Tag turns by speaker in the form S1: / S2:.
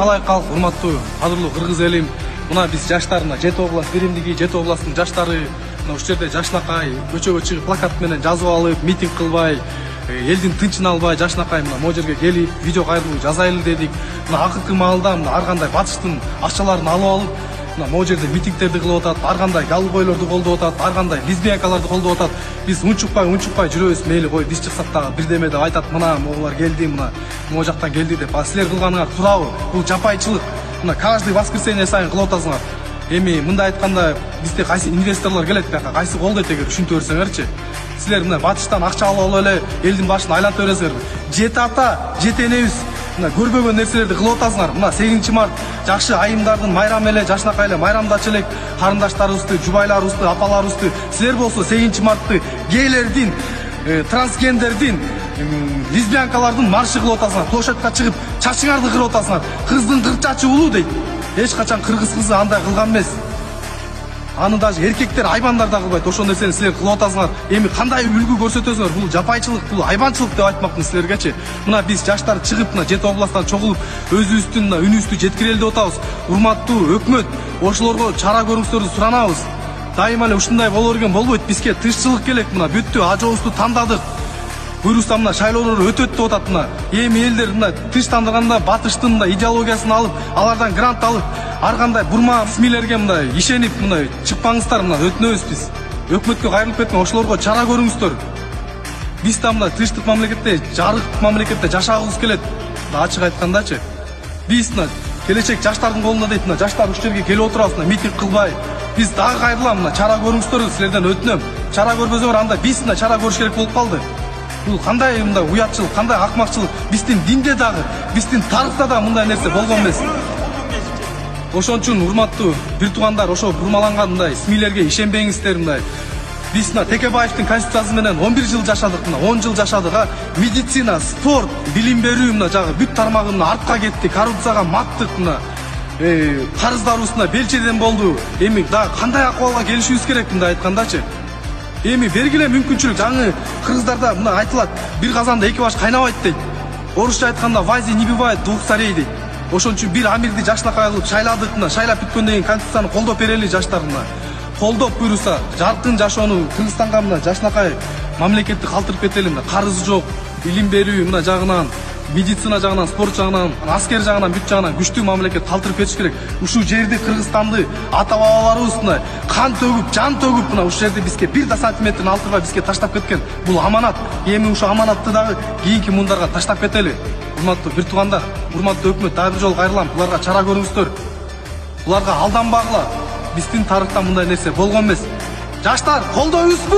S1: талай калк, урматтуу кадырлуу кыргыз элим. Мына биз жаштар, мына Жети област биримдиги, Жети областтын жаштары мына ушул жерде жашнакай көчөгө чыгып плакат менен жазып алып, митинг кылбай, элдин тынчын албай жашнакай мына могу жерге келип, видео кайрылуу жасайлы дедик. Мына акыркы маалда мына ар кандай батыштын акчаларын алып алып, мына могу жерде митингтерди кылып атат, ар кандай голубойлорду колдоп атат, ар кандай лесбиянкаларды колдоп атат. Биз унчукпай жүрөбүз, мейли кой биз чыксак дагы бирдеме деп айтат, мына могулар келди, мына могу жактан келди деп. А силер кылганыңар туурабы? Бул жапайчылык. Мына каждый воскресенье сайын кылып атасыңар. Эми мындай айтканда бизде кайсы инвесторлор келет бияка, кайсы колдойт эгер түшүнтө берсеңерчи. Силер мына батыштан акча алып эле элдин башын айлантып бересиңер. Жети ата, жети энебиз мына көрбөгөн нерселерди кылып атасыңар. Мына 8 март жакшы айымдардын майрамы эле, жашнакай эле майрамдачы элек, карындаштарыбызды, жубайларыбызды, апаларыбызды. Силер болсо 8 мартты гейлердин, трансгендердин, лесбиянкалардын маршы кылып атасыңар. Площадька чыгып чачыңарды кырып атасыңар. Кыздын кыр чачы улуу дейт. Эч качан кыргыз кызы андай кылган эмес. Аны даже эркектер, айбандар да кылбайт. Ошол нерсени силер кылып атасыңар. Эми кандай үлгү көрсөтөсүңөр? Бул жапайчылык, бул айбанчылык деп айтмакмын силергечи. Мына биз жаштар чыгып мына Жети областтан чогулуп өзүбүздүн мына үнүбүздү жеткирели деп атабыз. Урматтуу өкмөт, ошолорго чара көрүңүздөрдү суранабыз. Дайыма эле ушундай боло берген болбойт. Бизге тынччылык керек. Мына бүттү ажообузду тандадык. Буюрса мына шайлоолор өтөт деп атат мына. Эми элдер мына тынчтандырганда батыштын мына идеологиясын алып, алардан грант алып, ар кандай бурма СМИлерге мына ишенип мына чыкпаңыздар, мына өтүнөбүз биз. Өкмөткө кайрылып кетме, ошолорго чара көрүңүздөр. Биз да мына тынчтык мамлекетте, жарык мамлекетте жашагыбыз келет. Ачык айткандачы. Биз мына келечек жаштардын колунда дейт, мына жаштар ушул жерге келип отурабыз, мына митинг кылбай. Биз дагы кайрылам, мына чара көрүңүздөр, силерден өтүнөм. Чара көрбөсөңөр анда биз мына чара көрүш керек болуп калды. Бул кандай мындай уятчылык, кандай акмакчылык? Биздин динде дагы, биздин тарыхта да мындай нерсе болгон эмес. Ошон үчүн урматтуу бир туугандар, ошо бурмаланган мындай СМИлерге ишенбеңиздер мындай. Биз мына Текебаевдин конституциясы менен 11 жыл жашадык, мына 10 жыл жашадык, а медицина, спорт, билим берүү мына жагы бүт тармагы мына артка кетти, коррупцияга маттык мына. Карыздарыбыз мына белчеден болду. Эми дагы кандай акыбалга келишибиз керек мындай айткандачы? Эми бергиле мүмкүнчүлүк, жаңы кыргыздарда мына айтылат, бир казанда 2 баш кайнабайт дейт. Орусча айтканда войны не бывает двух царей дейт. Ошон үчүн бир амирди жашнакай кылып шайладык, мына шайлап бүткөндөн кийин конституцияны колдоп берели жаштар мына. Колдоп буйруса, жаркын жашоону Кыргызстанга мына жашнакай мамлекетти калтырып кетели мына. Карызы жок, билим берүү мына жагынан, медицина жагынан, спорт жагынан, аскер жагынан, бүт жагынан күчтүү мамлекет калтырып кетиш керек. Ушул жерди Кыргызстанды ата бабаларыбыз мына кан төгүп, жан төгүп мына ушул жерди бизге 1 сантиметрин алтырбай бизге таштап кеткен. Бул аманат. Эми ушул аманатты дагы кийинки муундарга таштап кетели. Урматтуу бир туугандар, урматтуу өкмөт, дагы бир жолу кайрылам. Буларга чара көрүңүздөр. Буларга алданбагыла. Биздин тарыхта мындай нерсе болгон эмес. Жаштар, колдойбузбу?